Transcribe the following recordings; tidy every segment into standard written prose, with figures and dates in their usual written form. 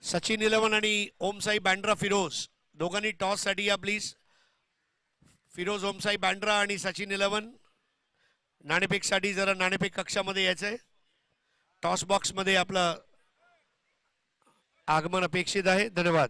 सचिन 11 आणि ओमसाई बँड्रा फिरोज दोघांनी टॉस साठी या प्लीज. फिरोज ओमसाई बँड्रा आणि सचिन 11 नाणेफेक साठी जरा नाणेफेक कक्षामध्ये यायचंय. टॉस बॉक्स मध्ये आपलं आगमन अपेक्षित आहे. धन्यवाद.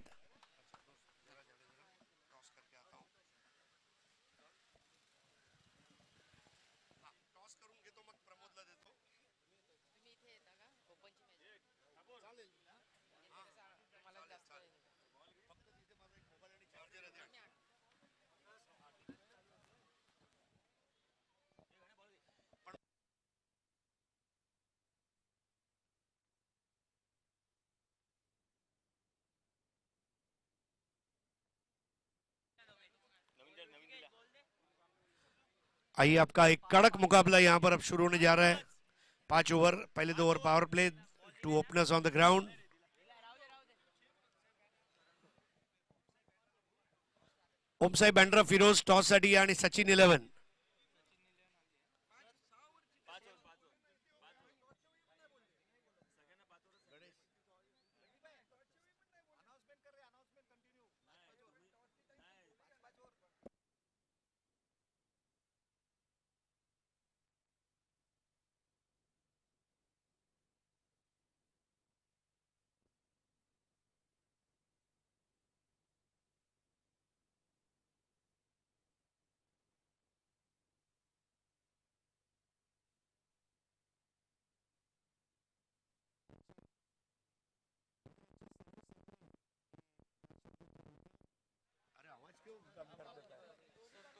आइए, आपका एक कड़क मुकाबला यहां पर अब शुरू होने जा रहा है. 5 ओवर, पहले 2 over power play, 2 openers on the ground. Omsai Bandra Firoz toss साठी आणि सचिन 11.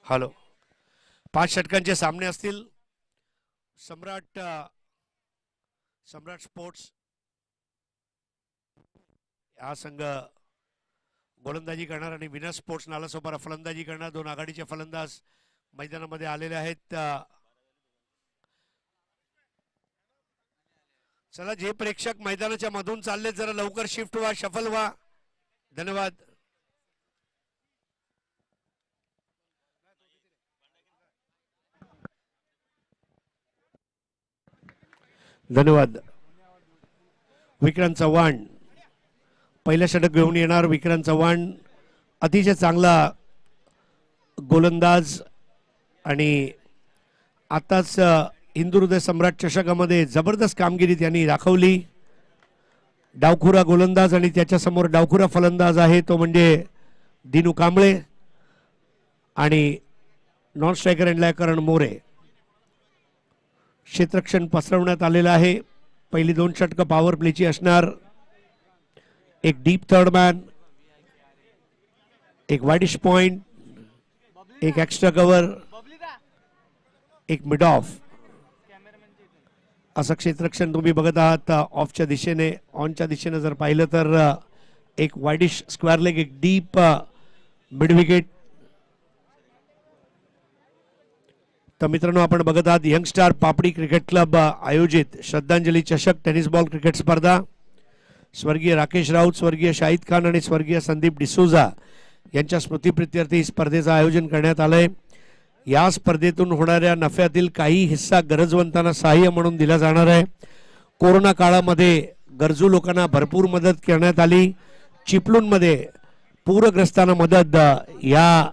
हॅलो, 5 षटकांचे सामने असतील. सम्राट स्पोर्ट्स हा संघ गोलंदाजी करणार आणि विनर स्पोर्ट्स नालासोपारा फलंदाजी करणार. 2 आघाडीचे फलंदाज मैदानामध्ये आलेले आहेत. चला, जे प्रेक्षक मैदानाच्या मधून चालले जरा लवकर शिफ्ट व्हा, शफल व्हा. धन्यवाद. धन्यवाद. विक्रांत चव्हाण पहिलं षटक घेऊन येणार. विक्रांत चव्हाण अतिशय चांगला गोलंदाज आणि आताच हिंदुहृदय सम्राट चषकामध्ये जबरदस्त कामगिरी त्यांनी दाखवली. डावखुरा गोलंदाज आणि त्याच्यासमोर डावखुरा फलंदाज आहे तो म्हणजे दिनू कांबळे आणि नॉन स्ट्रायकर एंडला करण मोरे. क्षेत्ररक्षण पसरवण्यात आलेलं आहे. पहिली 2 षटकं पॉवर प्लेची असणार. एक डीप थर्ड मॅन, एक वाइडिश पॉइंट, एक एक्स्ट्रा कव्हर, एक मिड ऑफ असं क्षेत्ररक्षण तुम्ही बघत आहात. ऑफच्या दिशेने, ऑनच्या दिशेने जर पाहिलं तर एक वाइडिश स्क्वेअर लेग, एक डीप मिड विकेट. तर मित्रांनो, आपण बघत आहात यंगस्टार पापडी क्रिकेट क्लब आयोजित श्रद्धांजली चषक टेनिस बॉल क्रिकेट स्पर्धा. स्वर्गीय राकेश राऊत, स्वर्गीय शाहिद खान आणि स्वर्गीय संदीप डिसोजा यांच्या स्मृतीप्रित्यर्थ ही स्पर्धेचं आयोजन करण्यात आलंय. या स्पर्धेतून होणाऱ्या नफ्यातील काही हिस्सा गरजवंतांना सहाय्य म्हणून दिला जाणार आहे. कोरोना काळामध्ये गरजू लोकांना भरपूर मदत करण्यात आली. चिपळूणमध्ये पूरग्रस्तांना मदत या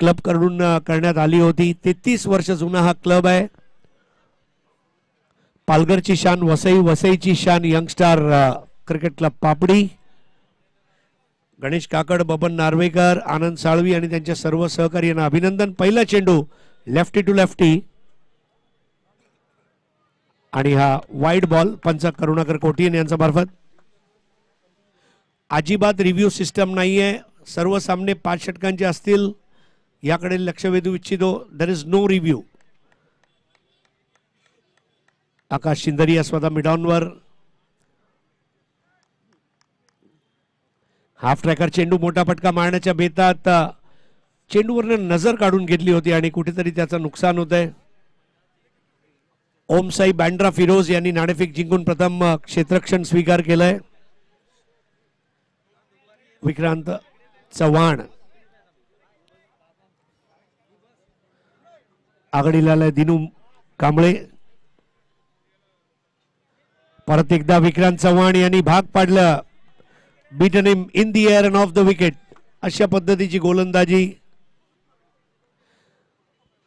क्लब कडून करण्यात आली होती. 33 वर्ष जुना हा क्लब आहे. पालघरची शान वसई, वसईची शान youngster cricket club papdi. Ganesh काकड, बबन नार्वेकर, आनंद साळवी आणि त्यांच्या सर्व सहकारी यांना अभिनंदन. पहिला चेंडू लेफ्टी टू लेफ्टी आणि हा वाईड बॉल पंच करुणाकर कोटियन यांच्या मार्फत. अजिबात रिव्ह्यू सिस्टम नाहीये. सर्व सामने 5 षटकांचे असतील याकडे लक्ष वेधू इच्छितो. There is no review. Aakash Shindaria स्वतः मिडॉनवर. हाफ ट्रॅकर चेंडू मोठा फटका मारण्याच्या बेतात चेंडूवरनं नजर काढून घेतली होती आणि कुठेतरी त्याचं नुकसान होत आहे. ओमसाई बँड्रा फिरोज यांनी नाणेफेक जिंकून प्रथम क्षेत्ररक्षण स्वीकार केलंय. विक्रांत चव्हाण आघाडीला आलाय. दिनू कांबळे. परत एकदा विक्रांत चव्हाण यांनी भाग पाडलं. beaten him in the air and off the wicket. अशा पद्धतीची गोलंदाजी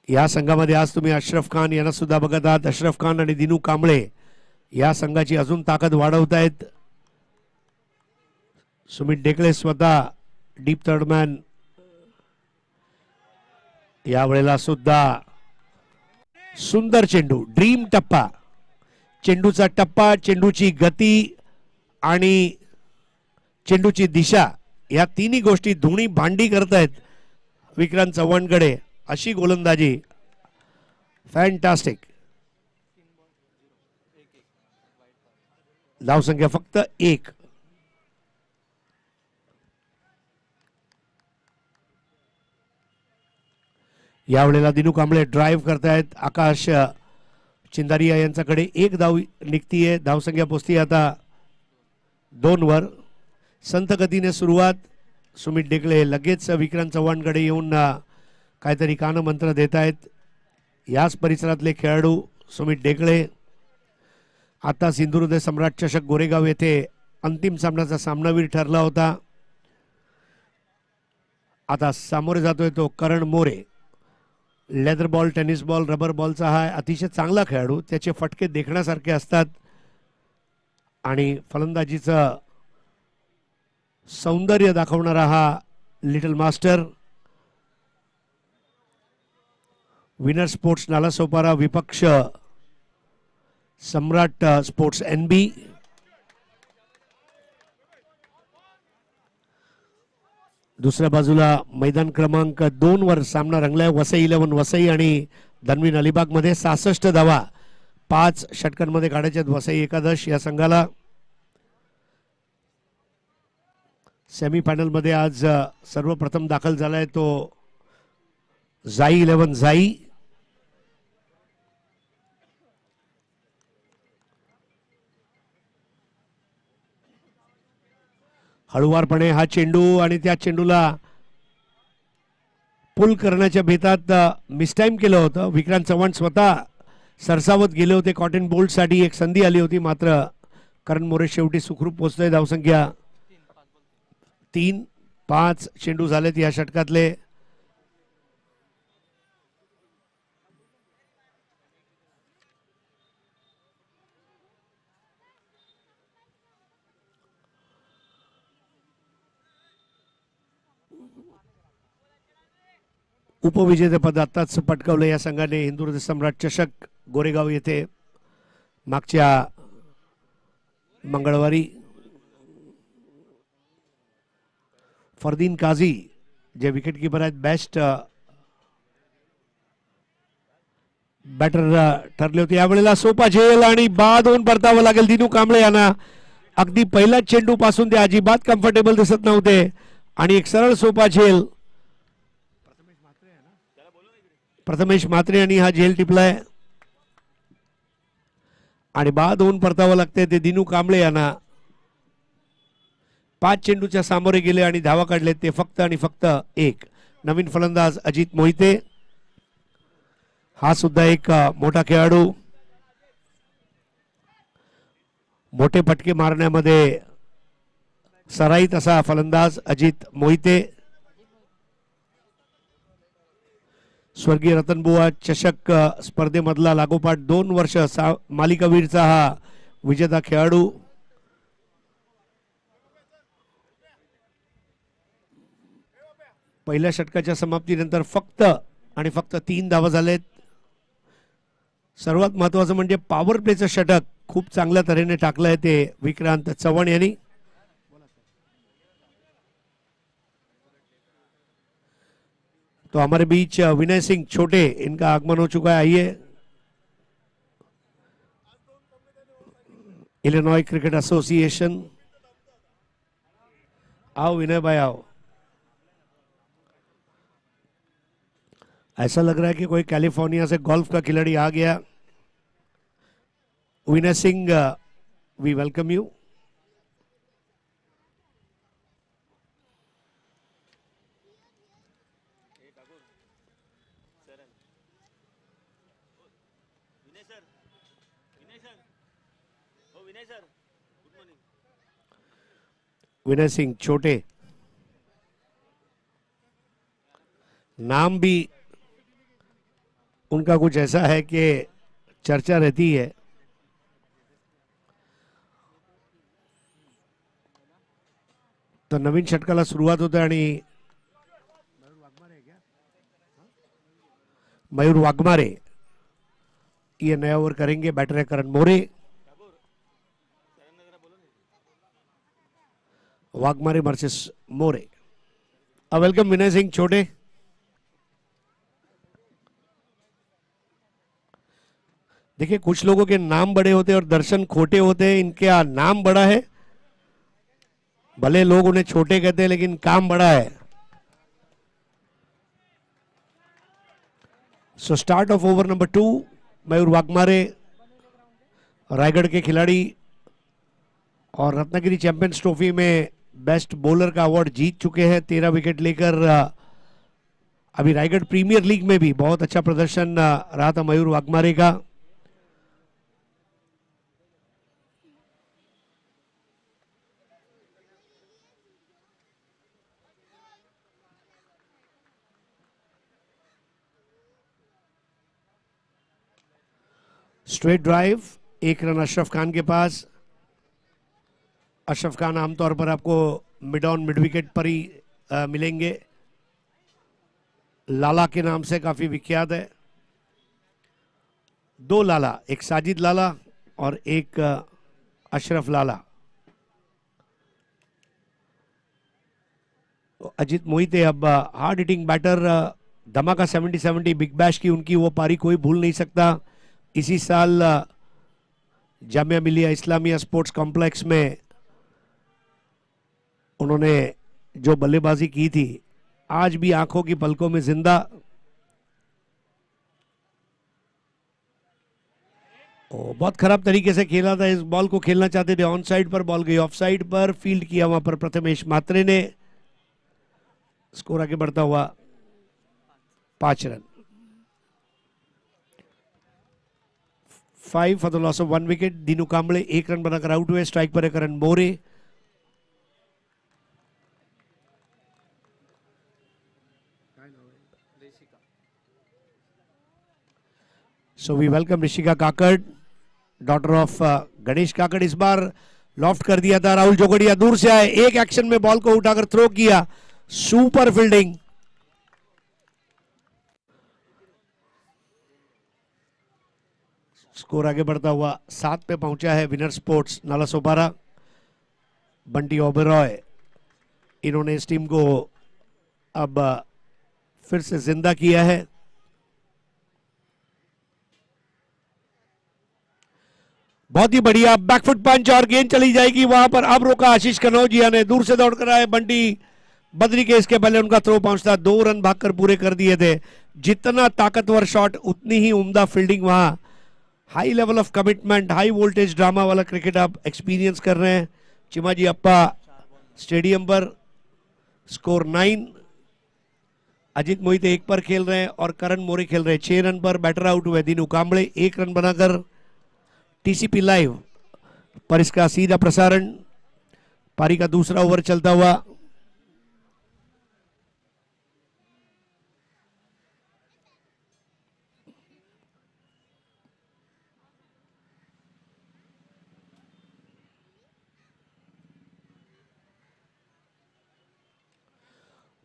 या संघामध्ये आज तुम्ही अशरफ खान यांना सुद्धा बघत आहात. अशरफ खान आणि दिनू कांबळे या संघाची अजून ताकद वाढवतायत. सुमित डेकळे स्वतः डीप थर्डमॅन यावेळेला सुद्धा सुंदर चेंडू, ड्रीम टप्पा, चेंडूचा टप्पा, चेंडूची गती आणि चेंडूची दिशा या तिन्ही गोष्टी धुणी भांडी करतायत विक्रांत चव्हाणकडे. अशी गोलंदाजी फॅन्टास्टिक. धावसंख्या फक्त 1. यावेळेला दिनू कांबळे ड्राईव्ह करतायत. आकाश चिंदारिया यांच्याकडे 1 धाव निघतीये. धावसंख्या पोचती आता 2 वर. संत गतीने सुरुवात. सुमित डेकळे लगेच विक्रांत चव्हाणकडे येऊन काहीतरी कानमंत्र देत आहेत. याच परिसरातले खेळाडू सुमित डेकळे. आता सिंधुदुर्ग सम्राट चषक गोरेगाव येथे अंतिम सामन्याचा सामनावीर ठरला होता. आता सामोरे जातोय तो Karan More. Leather ball, tennis ball, rubber बॉलचा हा अतिशय चांगला खेळाडू. त्याचे फटके देखण्यासारखे असतात आणि फलंदाजीचं सौंदर्य दाखवणारा हा little master. Winner sports Nalasopara, विपक्ष सम्राट स्पोर्ट्स NB. दुसऱ्या बाजूला मैदान क्रमांक 2 वर सामना रंगलाय. वसई 11 वसई आणि धनवीन अलिबाग मध्ये 66 धावा 5 षटकांमध्ये काढायच्यात वसई एकादश या संघाला. सेमीफायनल मध्ये आज सर्वप्रथम दाखल झालाय तो जाई 11 जाई. हळुवारपणे हा चेंडू आणि त्या चेंडूला पुल करण्याच्या बेतात मिसटाईम केलं होतं. विक्रांत चव्हाण स्वतः सरसावत गेले होते. कॉटन बोल्ट साठी एक संधी आली होती, मात्र करण मोरे शेवटी सुखरूप पोहोचतोय. धावसंख्या 3. 5 चेंडू झालेत या षटकातले. उपविजेतेपद आताच पटकावलं या संघाने हिंदुदुर्ग सम्राट चषक गोरेगाव येथे मागच्या मंगळवारी. फरदीन काझी जे विकेटकीपर आहेत, बेस्ट बॅटर ठरले होते. यावेळेला सोपा झेल आणि बाद होऊन परतावं लागेल दिनू कांबळे यांना. अगदी पहिल्याच चेंडू पासून ते अजिबात कम्फर्टेबल दिसत नव्हते आणि एक सरळ सोपा झेल. प्रथमेश म्हात्रे यांनी हा झेल टिपलाय आणि बाद होऊन परतावं लागतंय ते दिनू कांबळे यांना. 5 चेंडूच्या सामोरे गेले आणि धावा काढले ते फक्त आणि फक्त 1. नवीन फलंदाज अजित मोहिते, हा सुद्धा एक मोठा खेळाडू. मोठे फटके मारण्यामध्ये सराईत असा फलंदाज अजित मोहिते. स्वर्गीय रतनबुवा चषक स्पर्धेमधला लागोपाठ 2 वर्ष मालिकावीरचा हा विजेता खेळाडू. पहिल्या षटकाच्या समाप्तीनंतर फक्त आणि फक्त 3 धावा झालेत. सर्वात महत्त्वाचं म्हणजे पॉवर प्लेचं षटक खूप चांगल्या तऱ्हेने टाकलंय ते विक्रांत चव्हाण यांनी. तो हमारे बीच विनय सिंह छोटे, इनका आगमन हो चुका है. आइए. इलिनॉय क्रिकेट एसोसिएशन, आओ विनय भाई आओ. ऐसा लग रहा है कि कोई कैलिफोर्निया से गोल्फ का खिलाड़ी आ गया. Vinay Singh, we welcome you. Vinay Singh छोटे, नाम भी उनका कुछ ऐसा है कि चर्चा रहती है। तो नवीन षटकाला सुरुवात होते आणि मयूर वाघमारे ये नया ओवर करेंगे। बैटर है करण मोरे। वाघमारे वर्सेस मोरे। वेलकम विनय सिंह छोटे। देखिए कुछ लोगों के नाम बड़े होते हैं और दर्शन खोटे होते हैं। इनका नाम बड़ा है, भले लोग उन्हें छोटे कहते हैं, लेकिन काम बड़ा है। So start of over number 2। मयूर वाघमारे रायगढ़ के खिलाड़ी और रत्नागिरी चैंपियंस ट्रॉफी में बेस्ट बॉलर का अवार्ड जीत चुके हैं 13 विकेट लेकर। अभी रायगढ़ प्रीमियर लीग में भी बहुत अच्छा प्रदर्शन रहा था मयूर वाघमारे का। Straight drive, 1 run Ashraf Khan के पास। अशरफ खान आमतौर पर आपको मिड ऑन मिड विकेट पर ही मिलेंगे। लाला के नाम से काफी विख्यात है। 2 लाला, एक साजिद लाला और एक अशरफ लाला। अजीत मोहिते अब हार्ड हिटिंग बैटर, धमाका 70-70 बिग बैश की उनकी वो पारी कोई भूल नहीं सकता। इसी साल जामिया मिलिया इस्लामिया स्पोर्ट्स कॉम्प्लेक्स में उन्होंने जो बल्लेबाजी की थी आज भी आंखों की पलकों में जिंदा। बहुत खराब तरीके से खेला था। इस बॉल को खेलना चाहते थे ऑन साइड पर, बॉल गई ऑफ साइड पर। फील्ड किया वहां पर प्रथमेश मात्रे ने। स्कोर आगे बढ़ता हुआ 5 run. 5 for the loss of 1 wicket. Dinu Kamble 1 run बनाकर आउट हुए। स्ट्राइक पर है Karan More. So we welcome Rishika Kakad, daughter of Ganesh Kakad. इस बार लॉफ्ट कर दिया था। राहुल जोगड़िया दूर से आए, एक एक्शन में बॉल को उठाकर थ्रो किया। Super fielding. स्कोर आगे बढ़ता हुआ 7 पे पहुंचा है विनर स्पोर्ट्स नालासोपारा। बंटी ओबेरॉय, इन्होंने इस टीम को अब फिर से जिंदा किया है। बहुत ही बढ़िया बैकफुट पंच और गेंद चली जाएगी वहां पर। अब रोका आशीष कनौजिया ने, दूर से दौड़कर आए बंटी बद्री के, इसके पहले उनका थ्रो पहुंचता। 2 रन भागकर पूरे कर दिए थे। जितना ताकतवर शॉट उतनी ही उम्दा फील्डिंग वहां। High level of commitment, high voltage drama वाला क्रिकेट आप एक्सपीरियंस कर रहे हैं चिमाजी अप्पा स्टेडियम पर। स्कोर 9। अजीत मोहिते 1 पर खेल रहे हैं और करण मोरे खेल रहे हैं 6 रन पर। बैटर आउट हुए दीनू कांबळे 1 रन बनाकर। टीसीपी लाइव पर इसका सीधा प्रसारण। पारी का दूसरा ओवर चलता हुआ।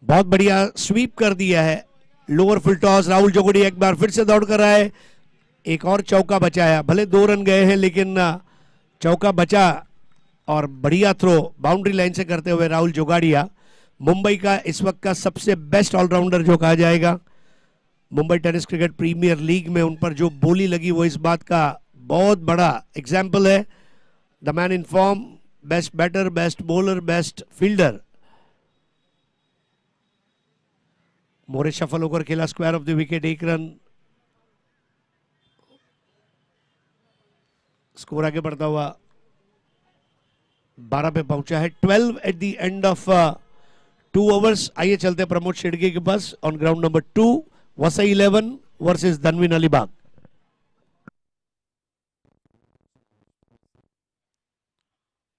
बहुत बढ़िया स्वीप कर दिया है। Lower full toss. Rahul Jogadia एक बार फिर से दौड़ कर आए, एक और चौका बचाया। भले 2 रन गए हैं लेकिन चौका बचा और बढ़िया थ्रो बाउंड्री लाइन से करते हुए राहुल जोगाड़िया, मुंबई का इस वक्त का सबसे बेस्ट ऑलराउंडर जो कहा जाएगा। Mumbai tennis cricket premier league में उन पर जो बोली लगी वो इस बात का बहुत बड़ा एग्जाम्पल है। The man in form, best batter, best bowler, best fielder. More shuffle होकर खेला, square of the wicket, 1 run. Score आगे बढ़ता हुआ 12 पे पहुंचा है। 12 at the end of 2 overs. आइए चलते हैं प्रमोद शेडगे के पास on ground number 2। Vasai 11 versus Dhanveen Alibag.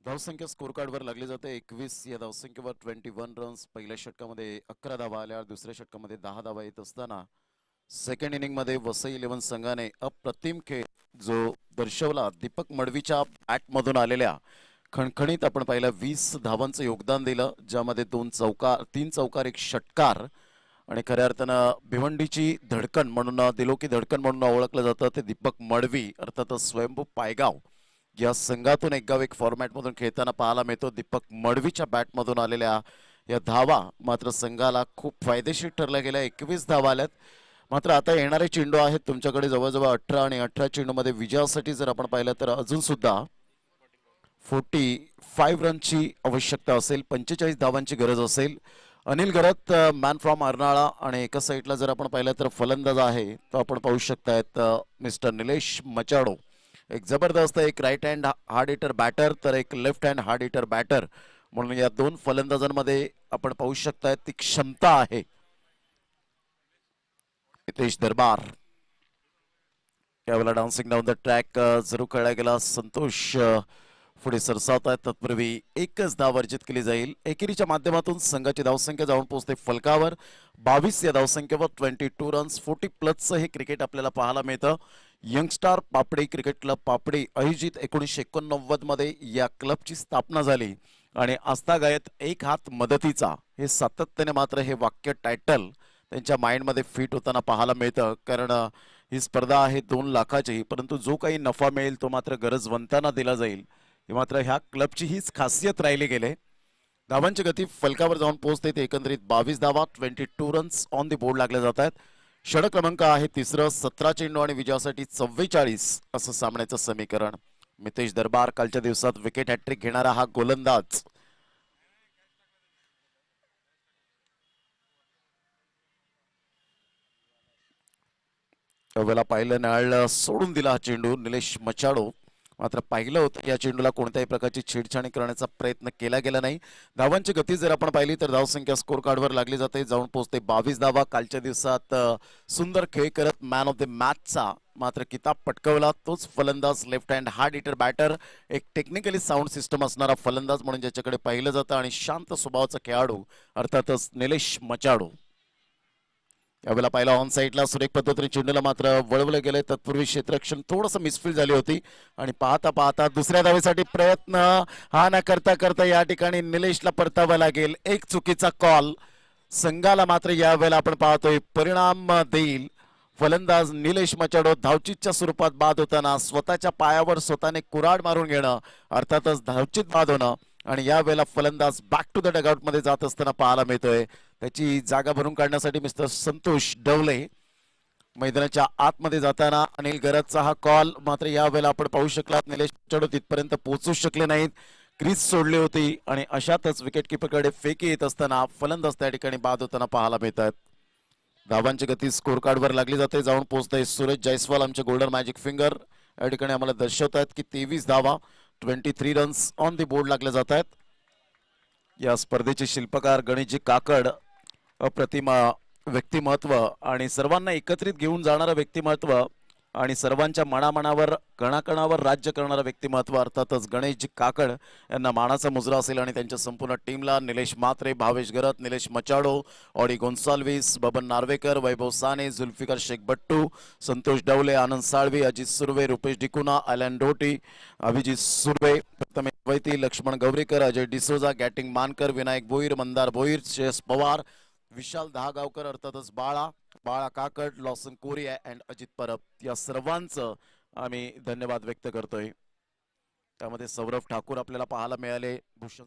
धावसंख्या स्कोर कार्डवर लागली जाते 21 या धावसंख्येवर 21 रन्स. पहिल्या षटकामध्ये 11 धावा आल्या, दुसऱ्या षटकामध्ये 10 धावा येत असताना सेकंड इनिंग मध्ये वसई 11 संघाने अप्रतिम खेळ जो दर्शवला. दीपक मडवीच्या बॅटमधून आलेल्या खणखणीत आपण पाहिलं 20 धावांचं योगदान दिलं, ज्यामध्ये 3 चौकार 1 षटकार आणि खऱ्या अर्थानं भिवंडीची धडकण म्हणून दिलो की धडकण म्हणून ओळखलं जातं ते दीपक मडवी अर्थातच स्वयंभू पायगाव या संघातून एक गाव एक फॉर्मॅटमधून खेळताना पाहायला मिळतो. दीपक मडवीच्या बॅटमधून आलेल्या या धावा मात्र संघाला खूप फायदेशीर ठरल्या गेल्या. 21 धावा आल्यात. मात्र आता येणारे चेंडू आहेत तुमच्याकडे जवळजवळ 18 आणि 18 चेंडूमध्ये विजयासाठी जर आपण पाहिलं तर अजून सुद्धा 45 रनची आवश्यकता असेल, 45 धावांची गरज असेल. अनिल गरत मॅन फ्रॉम अर्नाळा आणि एका साईडला जर आपण पाहिलं तर फलंदाज आहे तो आपण पाहू शकतायत मिस्टर निलेश मचाडो. एक जबरदस्त एक right hand hard hitter batter तर एक left hand hard hitter batter म्हणून या दोन फलंदाजांमध्ये आपण पाहू शकताय ती क्षमता आहे. नितेश दरबार यावेळेला डान्सिंग डाऊन द ट्रॅक जरूर खेळला गेला. संतोष पुढे सरसावत आहेत. तत्पूर्वी एकच धाव वर्जित केली जाईल. एकेरीच्या माध्यमातून संघाची धावसंख्या जाऊन पोहोचते फलकावर 22 या धावसंख्येवर 22 रन्स. 40 प्लसचं हे क्रिकेट आपल्याला पाहायला मिळतं. Youngster papdi cricket club papdi आयोजित 1989 मध्ये या क्लबची स्थापना झाली आणि आस्थागायत एक हात मदतीचा हे सातत्याने मात्र हे वाक्य टायटल त्यांच्या माइंडमध्ये फिट होताना पाहायला मिळतं. कारण ही स्पर्धा आहे 2 लाखाची, परंतु जो काही नफा मिळेल तो मात्र गरजवंतांना दिला जाईल. ही मात्र ह्या क्लबची हीच खासियत राहिली गेले. धावांची गती फलकावर जाऊन पोहोचते ते एकंदरीत 22 धावा 22 रन्स ऑन द बोर्ड लागले जात आहेत. षटक क्रमांक आहे तिसरं. 17 चेंडू आणि विजयासाठी 44 असं सामन्याचं समीकरण. मितेश दरबार कालच्या दिवसात विकेट हॅट्रिक घेणारा हा गोलंदाज वेळेला पाहिलं नळ सोडून दिला हा चेंडू. निलेश मचाडो मात्र पाहिलं होतं या चेंडूला कोणत्याही प्रकारची छेडछाणी करण्याचा प्रयत्न केला गेला नाही. धावांची गती जर आपण पाहिली तर धावसंख्या स्कोर कार्डवर लागली जाते, जाऊन पोहोचते 22 धावा. कालच्या दिवसात सुंदर खेळ करत मॅन ऑफ द मॅचचा मात्र किताब पटकवला तोच फलंदाज left hand hard hitter batter, एक टेक्निकली साऊंड सिस्टम असणारा फलंदाज म्हणून ज्याच्याकडे पाहिलं जातं आणि शांत स्वभावाचा खेळाडू अर्थातच निलेश मचाडो. यावेळेला पहिला ऑन साईडला सुरेख पद्धतीने चेंडूला मात्र वळवलं गेले. तत्पूर्वी क्षेत्ररक्षण थोडंसं मिसफील झाली होती आणि पाहता पाहता दुसऱ्या धावेसाठी प्रयत्न हा न करता करता या ठिकाणी निलेशला परतावा लागेल. एक चुकीचा कॉल संघाला मात्र यावेळेला आपण पाहतोय परिणाम देईल. फलंदाज निलेश मचाडो धावचीतच्या स्वरूपात बाद होताना स्वतःच्या पायावर स्वतःने कुऱ्हाड मारून घेणं अर्थातच धावचीत बाद होणं आणि यावेळेला फलंदाज बॅक टू द डगआउट मध्ये जात असताना पाहायला मिळतोय. त्याची जागा भरून काढण्यासाठी मिस्टर संतोष डवले मैदानाच्या आतमध्ये जाताना अनिल गरजचा हा कॉल मात्र यावेळेला आपण पाहू शकला निलेश मचाडो तिथपर्यंत पोहोचू शकले नाहीत. क्रीज सोडली होती आणि अशातच विकेट किपरकडे फेकी येत असताना फलंदाज त्या ठिकाणी बाद होताना पाहायला मिळतात. धावांची गती स्कोर कार्डवर लागली जाते, जाऊन पोहोचते सूरज जयस्वाल आमचे गोल्डन मॅजिक फिंगर या ठिकाणी आम्हाला दर्शवत आहेत की 23 धावा 23 रन्स ऑन द बोर्ड लागले जात आहेत. या स्पर्धेचे शिल्पकार गणेशजी काकड अप्रतिम व्यक्तिमत्व आणि सर्वांना एकत्रित घेऊन जाणारं व्यक्तिमत्व आणि सर्वांच्या मनामनावर कणाकणावर राज्य करणारं व्यक्तिमत्व अर्थातच गणेशजी काकड यांना मानाचा मुजरा असेल आणि त्यांच्या संपूर्ण टीमला निलेश म्हात्रे, भावेश गरत, निलेश मचाडो, ऑडी गोन्साल्विस, बबन नार्वेकर, वैभव साने, जुल्फिकार शेख भट्टू, संतोष डवले, आनंद साळवी, अजित सुर्वे, रुपेश डिकुना, ॲलन डोटी, अभिजित सुर्वे, प्रथमेश वैती, लक्ष्मण गौरीकर, अजय डिसोजा, गॅटिंग मानकर, विनायक भोईर, मंदार भोईर, श्रेयस पवार, विशाल दहागावकर अर्थातच बाळा काकड, लॉसन कोरिया अँड अजित परब या सर्वांचं आम्ही धन्यवाद व्यक्त करतोय. त्यामध्ये सौरभ ठाकूर आपल्याला पाहायला मिळाले. भूषण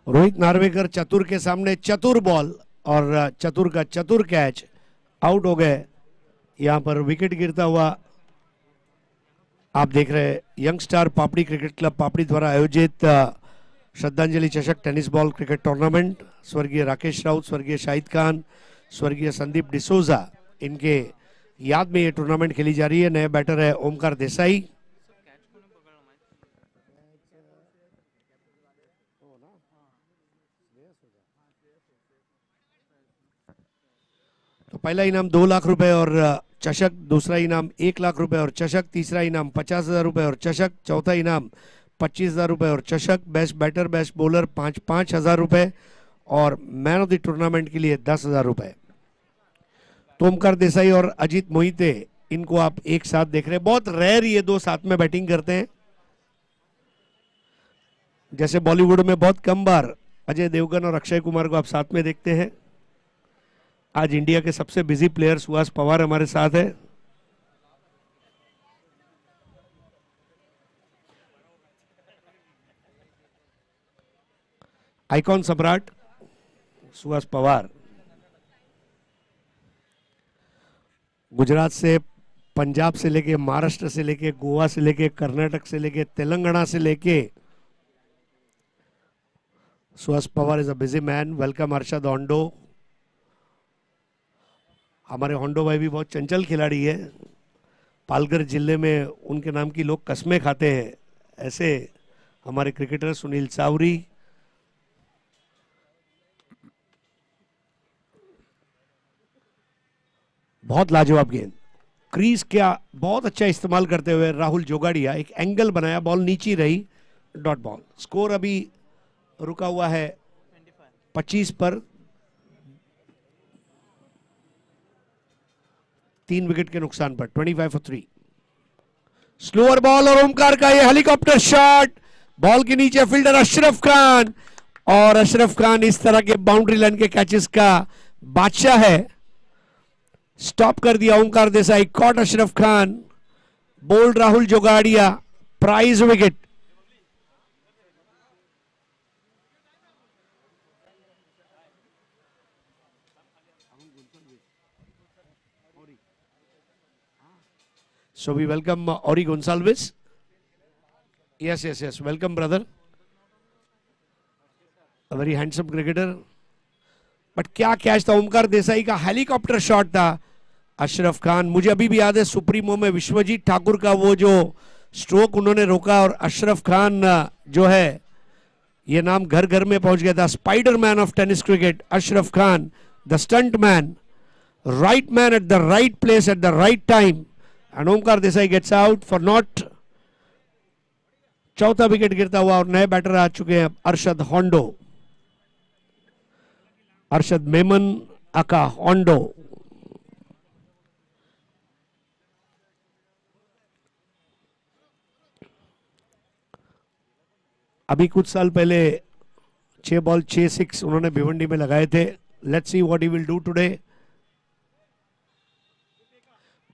रोहित नार्वेकर चतुर के सामने चतुर बॉल और चतुर का चतुर कैच, आउट हो गए। यहां पर विकेट गिरता हुआ आप देख रहे हैं यंग स्टार पापड़ी क्रिकेट क्लब पापड़ी द्वारा आयोजित श्रद्धांजलि चषक टेनिस बॉल क्रिकेट टूर्नामेंट। स्वर्गीय राकेश राउत, स्वर्गीय शाहिद खान, स्वर्गीय संदीप डिसोजा, इनके याद में ये टूर्नामेंट खेली जा रही है। नए बैटर है ओमकार देसाई। तो पहला इनाम 2 लाख रुपए और चषक, दूसरा इनाम 1 लाख रुपए और चषक, तीसरा इनाम 50,000 रुपए और चषक, चौथा इनाम 25,000 रुपए और चषक, बेस्ट बैटर बेस्ट बॉलर 5,000 रुपए और मैन ऑफ द टूर्नामेंट के लिए 10,000 रुपए। तो ओमकार देसाई और अजीत मोहिते, इनको आप एक साथ देख रहे हैं। बहुत रेयर ये दो साथ में बैटिंग करते हैं। जैसे बॉलीवुड में बहुत कम बार अजय देवगन और अक्षय कुमार को आप साथ में देखते हैं। आज इंडिया के सबसे बिजी प्लेयर सुहास पवार हमारे साथ है। आइकॉन सम्राट सुहास पवार गुजरात से, पंजाब से लेके, महाराष्ट्र से लेके, गोवा से लेके, कर्नाटक से लेके, तेलंगाना से लेके, Suhas Pawar is a busy man. Welcome Arshad Hondo. हमारे होंडो भाई भी बहुत चंचल खिलाड़ी है। पालघर जिले में उनके नाम की लोग कस्में खाते हैं। ऐसे हमारे क्रिकेटर सुनील चावरी, बहुत लाजवाब गेंद, क्रीज क्या बहुत अच्छा इस्तेमाल करते हुए राहुल जोगाड़िया, एक एंगल बनाया, बॉल नीचे रही, डॉट बॉल। स्कोर अभी रुका हुआ है 25 पर, 3 विकेट के नुकसान पर, 25 for 3। स्लोअर बॉल और ओमकार का ये हेलीकॉप्टर शॉट, बॉल के नीचे फील्डर अशरफ खान, और अशरफ खान इस तरह के बाउंड्री लाइन के कैचेस का बादशाह है। स्टॉप कर दिया Omkar Desai, caught Ashraf Khan, bowled Rahul Jogadia, prize wicket. So we welcome Ori Gonsalves. Yes. Welcome, brother. A very handsome cricketer. But क्या कैच था, ओमकार देसाई का हेलीकॉप्टर शॉट था। अशरफ खान, मुझे अभी भी याद है सुप्रीमो में विश्वजीत ठाकुर का वो जो स्ट्रोक उन्होंने रोका, और अशरफ खान जो है ये नाम घर घर में पहुंच गया था। Spider man of tennis cricket Ashraf Khan, the stunt man, right man at the right place at the right time, and Omkar Desai gets out for nought. चौथा विकेट गिरता हुआ और नए बैटर आ चुके हैं अरशद होंडो, अरशद मेमन अका होंडो। अभी कुछ साल पहले 6 बॉल 6 6 उन्होंने भिवंडी में लगाए थे। Let's see what he will do today.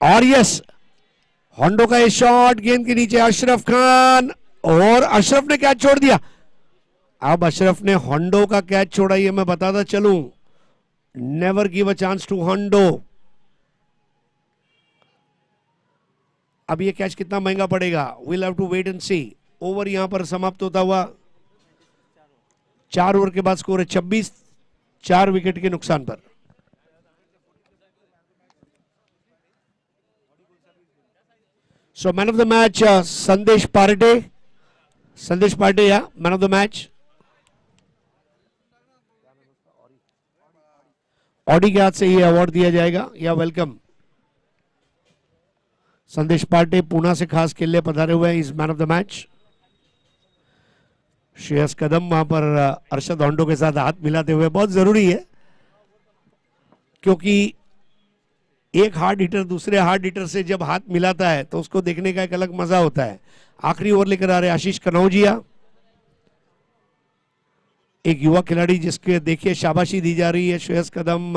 और यस, होंडो का ये शॉट, गेंद के नीचे अशरफ खान, और अशरफ ने कैच छोड़ दिया। अब अशरफ ने होंडो का कैच छोड़ा, ये मैं बताता चलूं, never give a chance to Hondo. अब ये कैच कितना महंगा पड़ेगा, will have to wait and see. Over यहां पर समाप्त होता हुआ, 4 ओवर के बाद स्कोर है 26, 4 विकेट के नुकसान पर। So man of the match संदेश पार्टे, संदेश पार्टे या man of the match. Audi के हाथ से ये अवार्ड दिया जाएगा। या वेलकम, संदेश पार्टे पूना से खास खेलने पधारे हुए हैं, is man of the match. Shreyas Kadam वहां पर अरशद होंडो के साथ हाथ मिलाते हुए, बहुत जरूरी है क्योंकि एक हार्ड हिटर दूसरे हार्ड हिटर से जब हाथ मिलाता है तो उसको देखने का एक अलग मजा होता है। आखिरी ओवर लेकर आ रहे आशीष कनौजिया, एक युवा खिलाड़ी जिसके देखिए शाबाशी दी जा रही है। श्रेयस कदम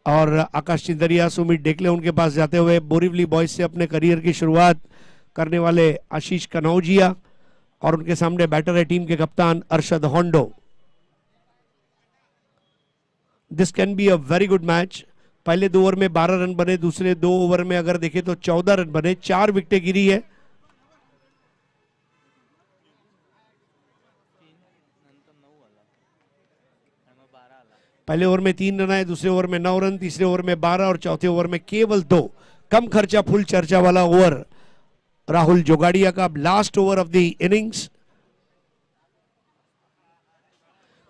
और आकाश चिंदरिया, सुमित डेकले उनके पास जाते हुए। बोरीवली बॉयज से अपने करियर की शुरुआत करने वाले आशीष कनौजिया, और उनके सामने बैटर है टीम के कप्तान Arshad Hondo. This can be a very good match. पहले 2 ओवर में 12 रन बने, दूसरे 2 ओवर में अगर देखें तो 14 रन बने, 4 विकेटें गिरी है। पहले ओवर में 3 रन आए, दूसरे ओवर में 9 रन, तीसरे ओवर में 12 और चौथे ओवर में केवल 2। कम खर्चा फुल चर्चा वाला ओवर राहुल जोगाड़िया का, last over of the innings.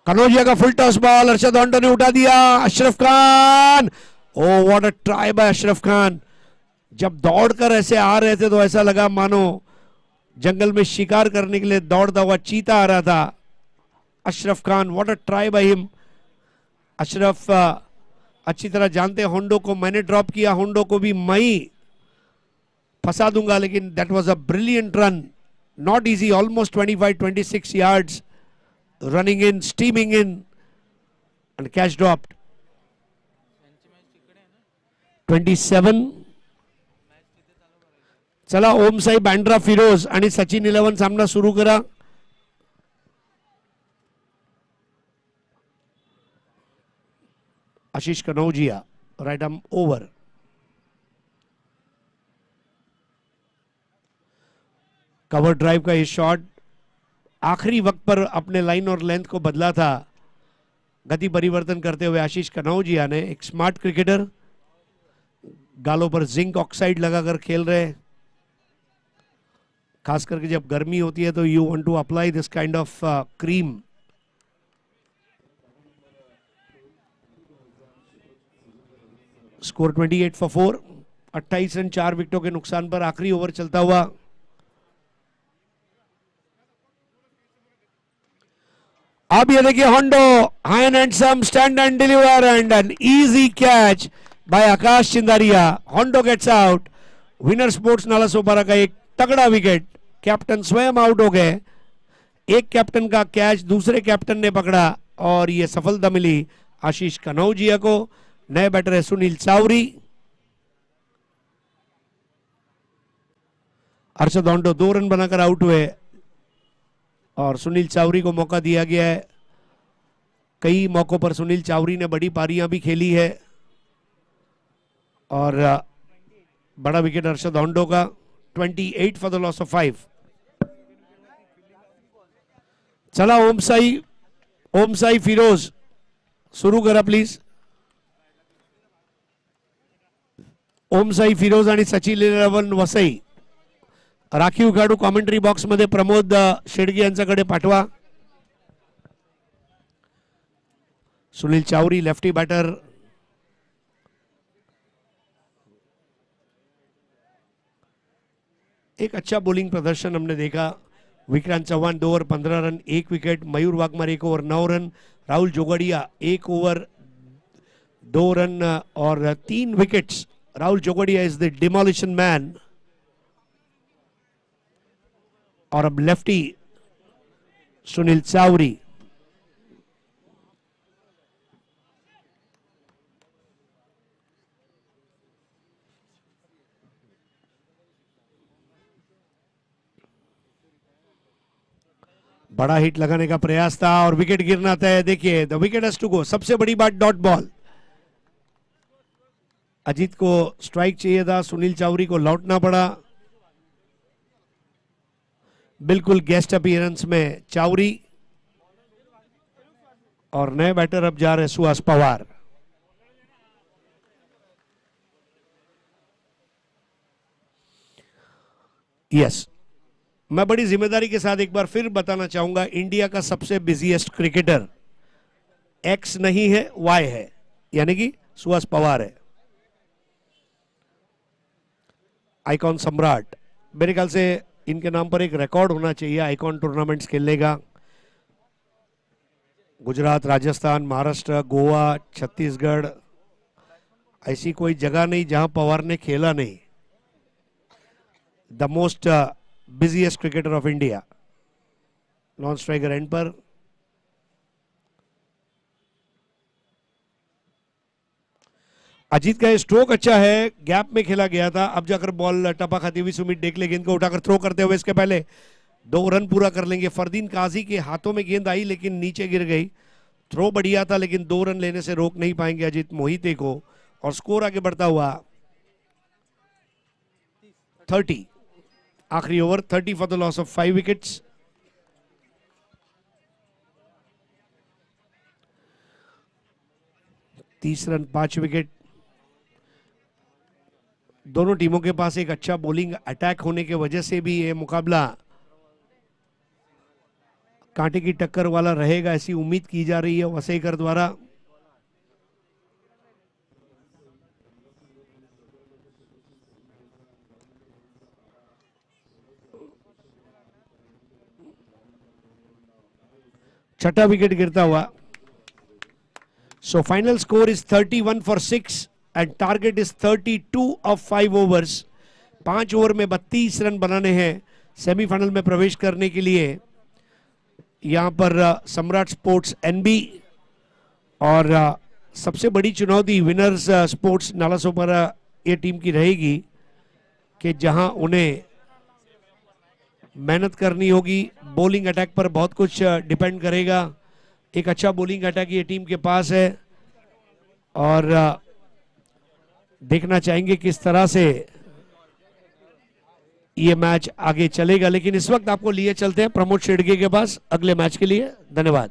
Kanaujia का फुल टॉस बॉल, अरशद होंडो ने उठा दिया। Ashraf Khan, oh what a try by Ashraf Khan. जब दौड़कर ऐसे आ रहे थे तो ऐसा लगा मानो जंगल में शिकार करने के लिए दौड़ता हुआ चीता आ रहा था। Ashraf Khan, what a try by him. Ashraf अच्छी तरह जानते हैं होंडो को, मैंने ड्रॉप किया, होंडो को भी मैं ही फंसा दूंगा, लेकिन that was a brilliant run, not easy, almost 25-26 yards, running in, steaming in, and catch dropped. 27. चला ओम साई, बँड्रा, फिरोज आणि सचिन 11 सामना सुरू करा। Ashish Kanojia right arm over. Cover drive का ये शॉट आखिरी वक्त पर अपने लाइन और लेंथ को बदला था, गति परिवर्तन करते हुए आशीष कनौजिया ने। एक स्मार्ट क्रिकेटर, गालों पर जिंक ऑक्साइड लगाकर खेल रहे, खास करके जब गर्मी होती है तो you want to apply this kind of cream. Score 28 for 4, 28 run 4 विकेटों के नुकसान पर आखिरी ओवर चलता हुआ। अब ये देखिए Hondo, high and handsome stand and deliver and an easy catch by Aakash Chindaria. Hondo gets out. Winner sports Nalasopara का एक तगड़ा विकेट, कैप्टन स्वयं आउट हो गए। एक कैप्टन का कैच दूसरे कैप्टन ने पकड़ा और ये सफलता मिली आशीष कनौजिया को। नए बैटर है सुनील चावरी। अरशद होंडो 2 रन बनाकर आउट हुए और सुनील चावरी को मौका दिया गया है। कई मौकों पर सुनील चावरी ने बड़ी पारियां भी खेली है और बड़ा विकेट अरशद होंडो का। 28 फॉर द लॉस ऑफ 5। चला ओम साई फिरोज सुरू करा प्लीज। ओम साई फिरोज आणि सचिन 11 वसई। राखीव खेळाडू कॉमेंट्री बॉक्स मध्ये प्रमोद शेडगे यांच्याकडे पाठवा। सुनील चावरी लेफ्टी बैटर, एक अच्छा बॉलिंग प्रदर्शन हमने देखा। Vikrant Chauhan 2 over 15 run 1 wicket, Mayur Waghmare 1 over 9 run, Rahul Jogadia 1 over 2 run और 3 wickets. Rahul Jogadia is the demolition man. और अब लेफ्टी सुनील चावरी। बड़ा हिट लगाने का प्रयास था और विकेट गिरना तय। देखिए the wicket has to go. सबसे बड़ी बात डॉट बॉल। अजीत को स्ट्राइक चाहिए था, सुनील चावरी को लौटना पड़ा। बिल्कुल गेस्ट अपीयरेंस में चावरी और नए बैटर अब जा रहे सुहास पवार। यस, मैं बड़ी जिम्मेदारी के साथ एक बार फिर बताना चाहूंगा, इंडिया का सबसे बिजीएस्ट क्रिकेटर एक्स नहीं है, वाई है, यानी कि सुहास पवार है। आइकॉन सम्राट, मेरे ख्याल से इनके नाम पर एक रिकॉर्ड होना चाहिए आइकॉन टूर्नामेंट्स खेलने का। गुजरात, राजस्थान, महाराष्ट्र, गोवा, छत्तीसगढ़, ऐसी कोई जगह नहीं जहां पवार ने खेला नहीं। The most busiest cricketer of India. Non striker end पर। अजीत का ये स्ट्रोक अच्छा है, गैप में खेला गया था। अब जाकर बॉल टपा खाती हुई सुमित देख ले गेंद को उठाकर थ्रो करते हुए इसके पहले 2 रन पूरा कर लेंगे। फरदीन काजी के हाथों में गेंद आई लेकिन नीचे गिर गई। थ्रो बढ़िया था लेकिन 2 रन लेने से रोक नहीं पाएंगे अजीत मोहिते को और स्कोर आगे बढ़ता हुआ 30। आखिरी over 30 for the loss of 5 wickets. तीस रन 5 विकेट। दोनों टीमों के पास एक अच्छा बॉलिंग अटैक होने की वजह से भी ये मुकाबला कांटे की टक्कर वाला रहेगा ऐसी उम्मीद की जा रही है वसेकर द्वारा। छठा विकेट गिरता हुआ। So final score is 31 for 6 and target is 32 of 5 overs. 5 over में 32 रन बनाने हैं सेमीफाइनल में प्रवेश करने के लिए। यहां पर सम्राट स्पोर्ट्स एनबी और सबसे बड़ी चुनौती विनर्स स्पोर्ट्स नालासोपारा ये टीम की रहेगी कि जहां उन्हें मेहनत करनी होगी। बॉलिंग अटैक पर बहुत कुछ डिपेंड करेगा। एक अच्छा बॉलिंग अटैक ये टीम के पास है और देखना चाहेंगे किस तरह से ये मैच आगे चलेगा। लेकिन इस वक्त आपको लिए चलते हैं प्रमोद शेडगे के पास अगले मैच के लिए। धन्यवाद।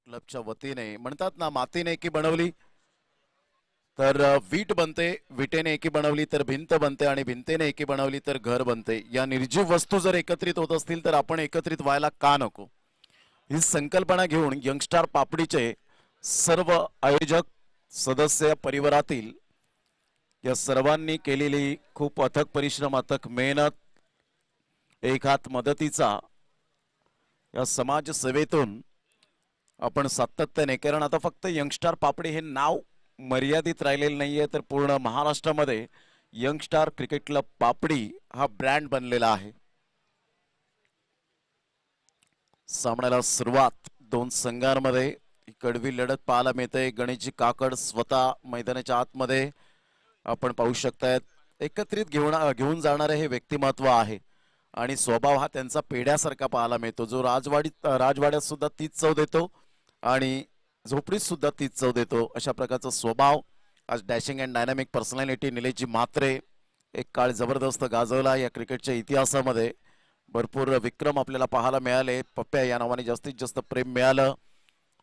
क्लबच्या वतीने म्हणतात ना, मातीने एकी बनवली तर वीट बनते, विटेने एकी बनवली तर भिंत बनते आणि भिंतेने एकी बनवली तर घर बनते. या निर्जीव वस्तू जर एकत्रित होत असतील तर आपण एकत्रित व्हायला का नको, ही संकल्पना घेऊन यंगस्टार पापडीचे सर्व आयोजक सदस्य परिवारातील या सर्वांनी केलेली खूप अथक परिश्रम, अथक मेहनत, एक हात मदतीचा या समाज सेवेतून आपण सातत्याने, कारण आता फक्त यंगस्टार पापडी हे नाव मर्यादित राहिलेलं नाहीये, तर पूर्ण महाराष्ट्रामध्ये यंगस्टार क्रिकेट क्लब पापडी हा ब्रँड बनलेला आहे. सामन्याला सुरुवात दोन संघांमध्ये ही कडवी लढत पाहायला मिळते. गणेशजी काकड स्वतः मैदानाच्या आतमध्ये आपण पाहू शकतायत. एकत्रित घेऊन जाणारे हे व्यक्तिमत्व आहे आणि स्वभाव हा त्यांचा पेढ्यासारखा पाहायला मिळतो, जो राजवाड्यात सुद्धा तीच चव देतो आणि झोपडीत सुद्धा तीच चव देतो. अशा प्रकारचा स्वभाव आज dashing and dynamic personality Nileshji Mhatre एक काळ जबरदस्त गाजवला या क्रिकेटच्या इतिहासामध्ये. भरपूर विक्रम आपल्याला पाहायला मिळाले. पप्प्या या नावाने जास्तीत जास्त प्रेम मिळालं.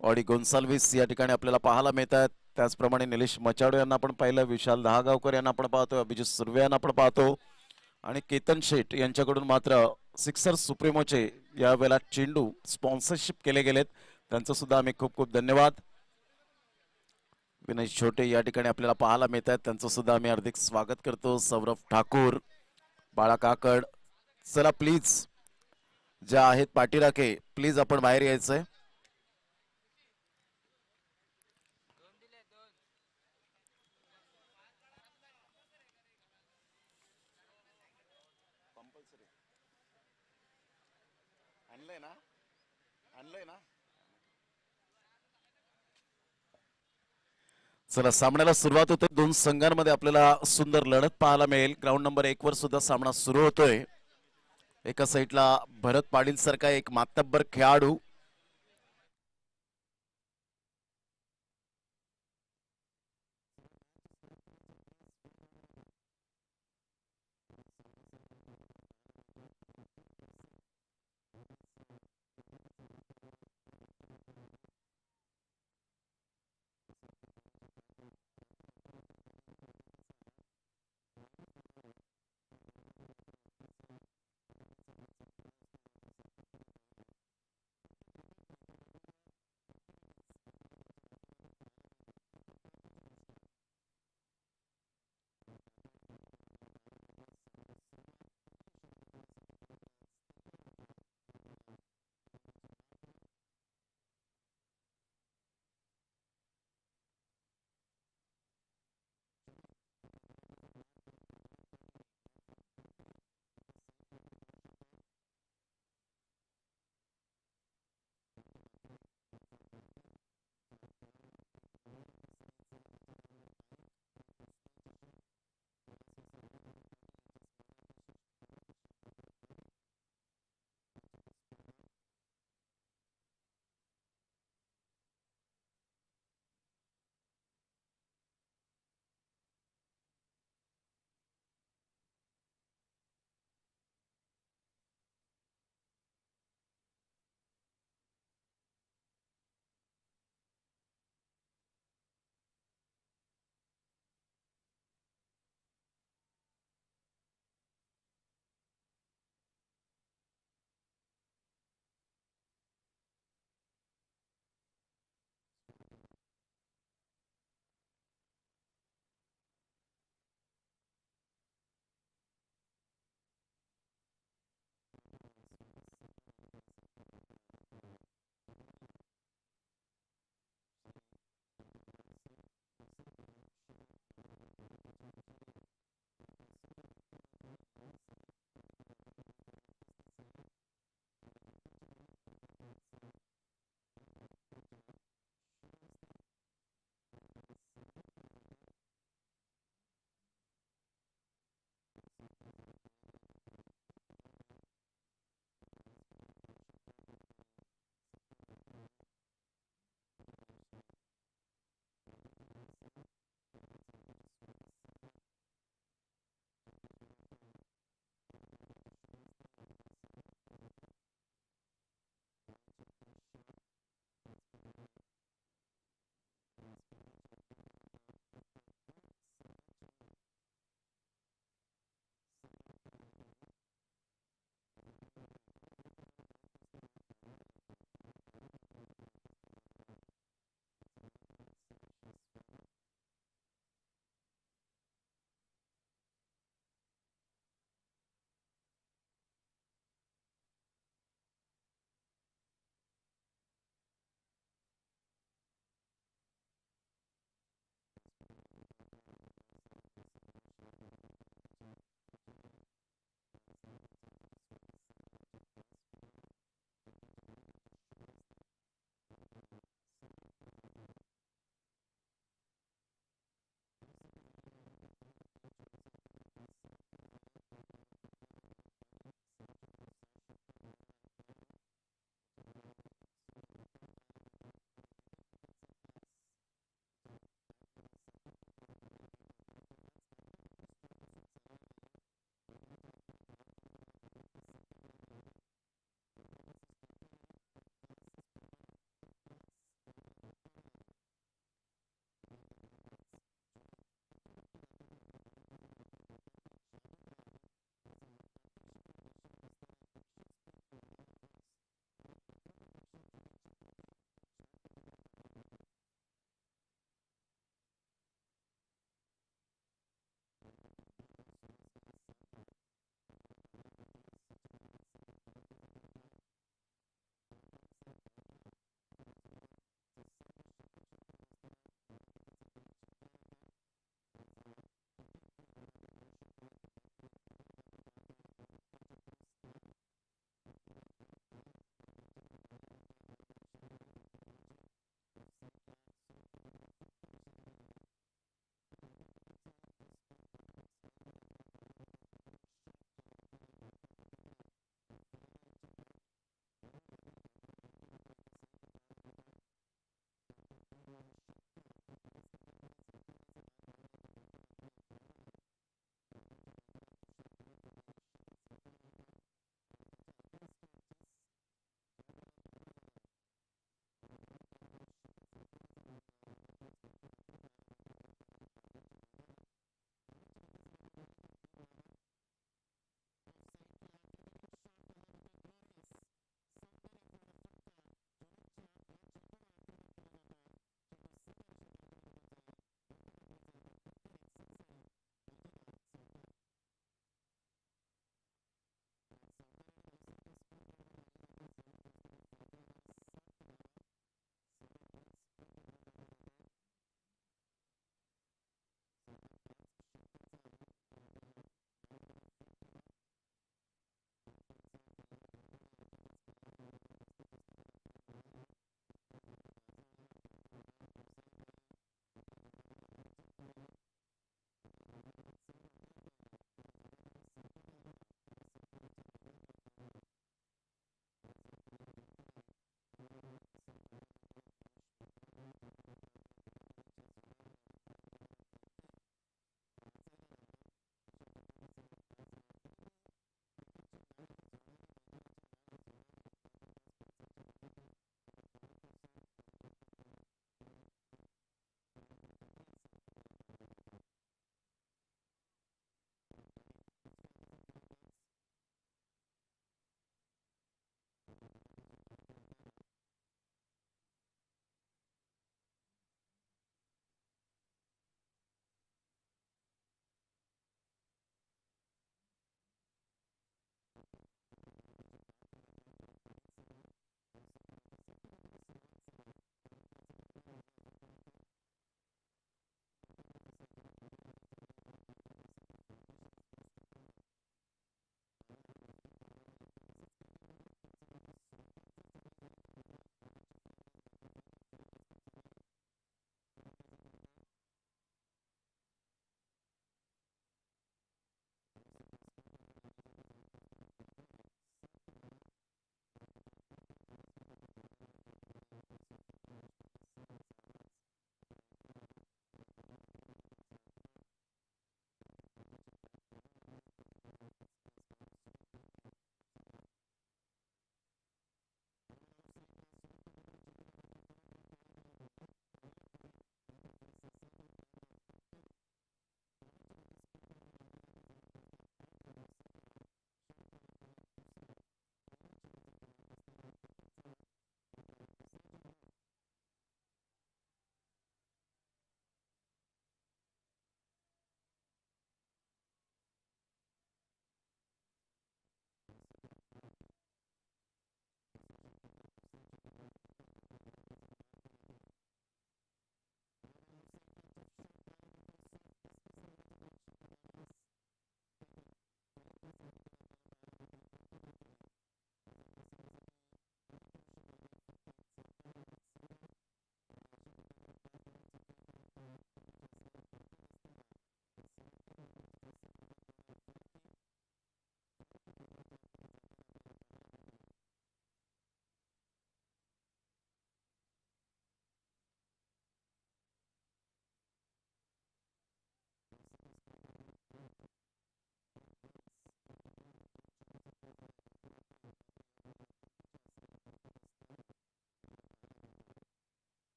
ऑडी गोन्साल्विस या ठिकाणी आपल्याला पाहायला मिळतात. त्याचप्रमाणे निलेश मचाडो यांना आपण पाहिलं, विशाल दहागावकर यांना आपण पाहतो, अभिजित सुर्वे यांना आपण पाहतो आणि केतन शेठ यांच्याकडून मात्र सिक्सर सुप्रीमोचे यावेळेला चेंडू स्पॉन्सरशिप केले गेलेत. त्यांचं सुद्धा आम्ही खूप खूप धन्यवाद. विनय छोटे या ठिकाणी आपल्याला पाहायला मिळत आहेत, त्यांचं सुद्धा आम्ही हार्दिक स्वागत करतो. सौरभ ठाकूर, बाळा काकड, चला प्लीज ज्या आहेत पाठीराखे प्लीज आपण बाहेर यायचंय. चला सामन्याला सुरुवात होते. दोन संघांमध्ये आपल्याला सुंदर लढत पाहायला मिळेल. ग्राउंड नंबर 1 वर सुद्धा सामना सुरू होतोय. एका साईडला भरत पाटील सारखा एक मातब्बर खेळाडू,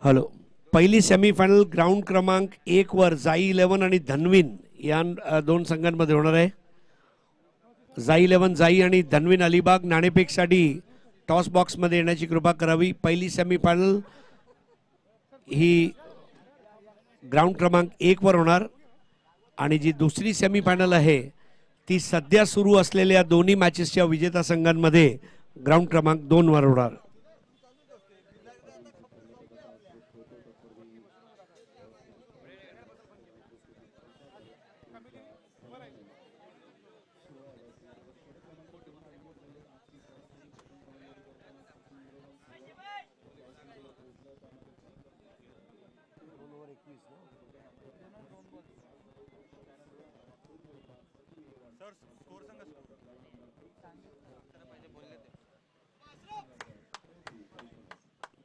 हॅलो, पहिली सेमीफायनल ग्राउंड क्रमांक 1 वर जाई 11 आणि धन्विन या दोन संघांमध्ये होणार आहे. जाई 11 जाई आणि धन्विन अलिबाग नाणेफेकसाठी टॉस बॉक्समध्ये येण्याची कृपा करावी. पहिली सेमीफायनल ही ग्राउंड क्रमांक 1 वर होणार आणि जी दुसरी सेमीफायनल आहे ती सध्या सुरू असलेल्या दोन्ही मॅचेसच्या विजेता संघांमध्ये ग्राउंड क्रमांक 2 वर होणार.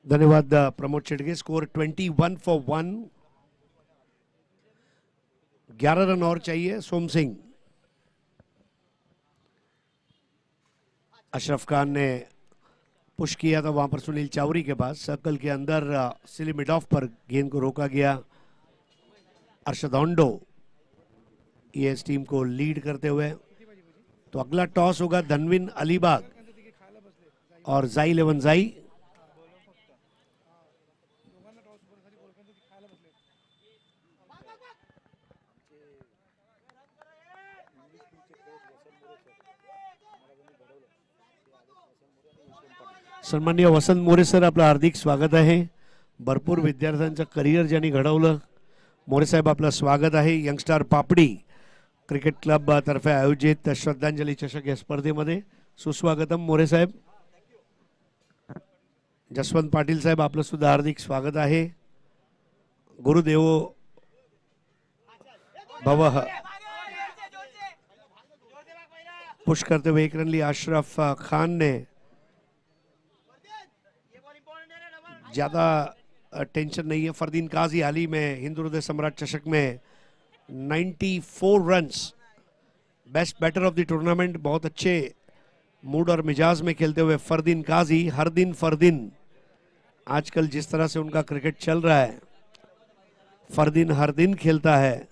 धन्यवाद Pramod Shetge. Score 21 for 1. 11 run और चाहिए. सोम सिंह, अशरफ खान ने पुश किया था वहां पर सुनील चावरी के पास. सर्कल के अंदर सिली मिड ऑफ पर गेंद को रोका गया. अरशद ओंडो ये इस टीम को लीड करते हुए. तो अगला टॉस होगा धन्विन अलीबाग और जाई 11 जाई. सन्माननीय वसंत मोरे सर, आपलं हार्दिक स्वागत आहे. भरपूर विद्यार्थ्यांचं करिअर ज्यांनी घडवलं, मोरे साहेब आपलं स्वागत आहे. यंगस्टार पापडी क्रिकेट क्लब तर्फे आयोजित श्रद्धांजली चषक या स्पर्धेमध्ये सुस्वागतम मोरे साहेब. जसवंत पाटील साहेब, आपलं सुद्धा हार्दिक स्वागत आहे. गुरुदेवो भवः. पुश करते हुए एक रन लिया अशरफ खान ने. ज्यादा टेंशन नहीं है. फरदीन काजी हाल ही में हिंदू हृदय सम्राट चषक में 94 runs, best batter of the tournament. बहुत अच्छे मूड और मिजाज में खेलते हुए फरदीन काजी. हर दिन फरदीन, आजकल जिस तरह से उनका क्रिकेट चल रहा है, फरदीन हर दिन खेलता है.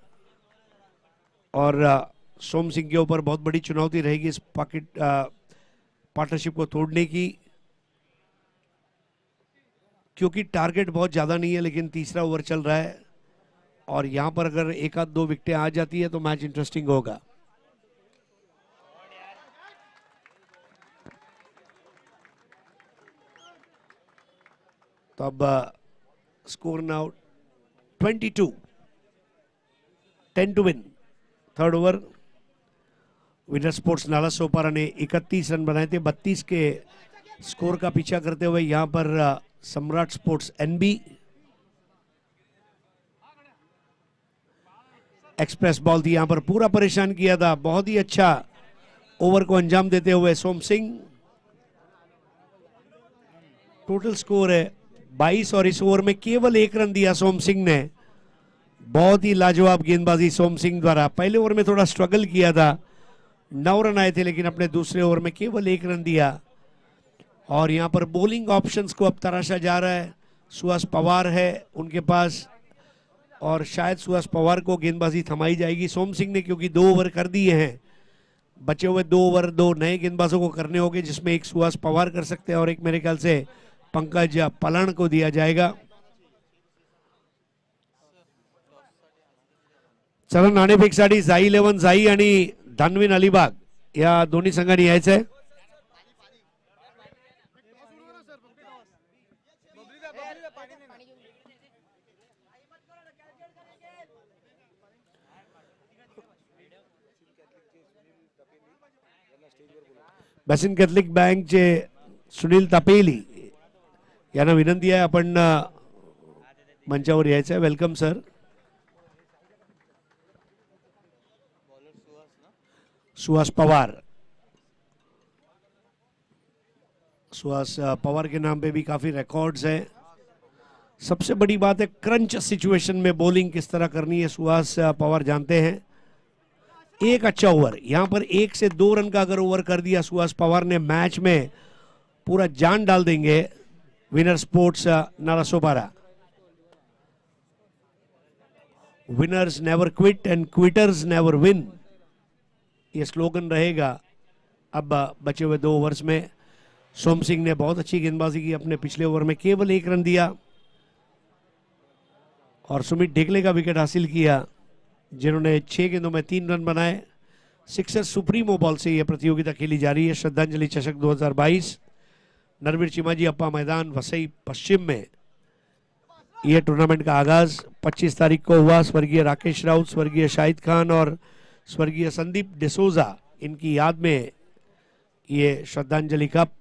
और सोम सिंह के ऊपर बहुत बड़ी चुनौती रहेगी इस पार्टनरशिप को तोड़ने की, क्योंकि टारगेट बहुत ज़्यादा नहीं है. लेकिन तीसरा ओवर चल रहा है और यहाँ पर अगर एक आध दो विकेटें आ जाती है तो मैच इंटरेस्टिंग होगा. तो अब score now 22, 10 to win. Third over. Winner sports Nalasopara ने 31 रन बनाए थे. 32 के स्कोर का पीछा करते हुए यहाँ पर सम्राट स्पोर्ट्स एनबी. एक्सप्रेस बॉल थी, यहां पर पूरा परेशान किया था. बहुत ही अच्छा ओवर को अंजाम देते हुए सोम सिंह. टोटल स्कोर है 22 और इस ओवर में केवल 1 रन दिया सोम सिंह ने. बहुत ही लाजवाब गेंदबाजी सोम सिंह द्वारा. पहले ओवर में थोड़ा स्ट्रगल किया था, 9 रन आए थे, लेकिन अपने दूसरे ओवर में केवल 1 रन दिया. और यहाँ पर बॉलिंग ऑप्शंस को अब तराशा जा रहा है. सुहास पवार है उनके पास और शायद सुहास पवार को गेंदबाजी थमाई जाएगी. सोम सिंह ने क्योंकि 2 ओवर कर दिए हैं, बचे हुए 2 ओवर 2 नए गेंदबाजों को करने होंगे, जिसमें एक सुहास पवार कर सकते हैं और एक मेरे ख्याल से पंकज पलाण को दिया जाएगा. चला, नाणेफेकसाठी जाई 11 जाई आणि धन्विन अलिबाग या दोन्ही संघांनी यायचं आहे. बेसिन कॅथलिक बँकचे सुनील तापेली यांना विनंती आहे आपण मंचावर यायचं आहे. Welcome sir. सुहास पवार. सुहास पवार के नाम पे भी काफी रिकॉर्ड्स हैं. सबसे बड़ी बात है क्रंच सिचुएशन में बॉलिंग किस तरह करनी है, सुहास पवार जानते हैं. एक अच्छा ओवर, यहां पर 1 से 2 रन का अगर ओवर कर दिया सुहास पवार ने, मैच में पूरा जान डाल देंगे winner sports Nalasopara. Winners never quit and quitters never win, ये स्लोगन रहेगा। अब बचे हुए 2 ओवर्स में सोम सिंह ने बहुत अच्छी गेंदबाजी की, अपने पिछले ओवर में केवल 1 रन दिया और सुमित ढेकले का विकेट हासिल किया, जिन्होंने 6 गेंदों में 3 रन बनाए। सिक्सर सुप्रीमो बॉल से यह प्रतियोगिता खेली जा रही है। श्रद्धांजलि चषक 2022 नरवीर चिमाजी अप्पा मैदान वसई पश्चिम में यह टूर्नामेंट का आगाज 25 तारीख को हुआ। स्वर्गीय राकेश राउत, स्वर्गीय शाहिद खान और स्वर्गीय संदीप डिसोजा, इनकी याद में ये श्रद्धांजलि कप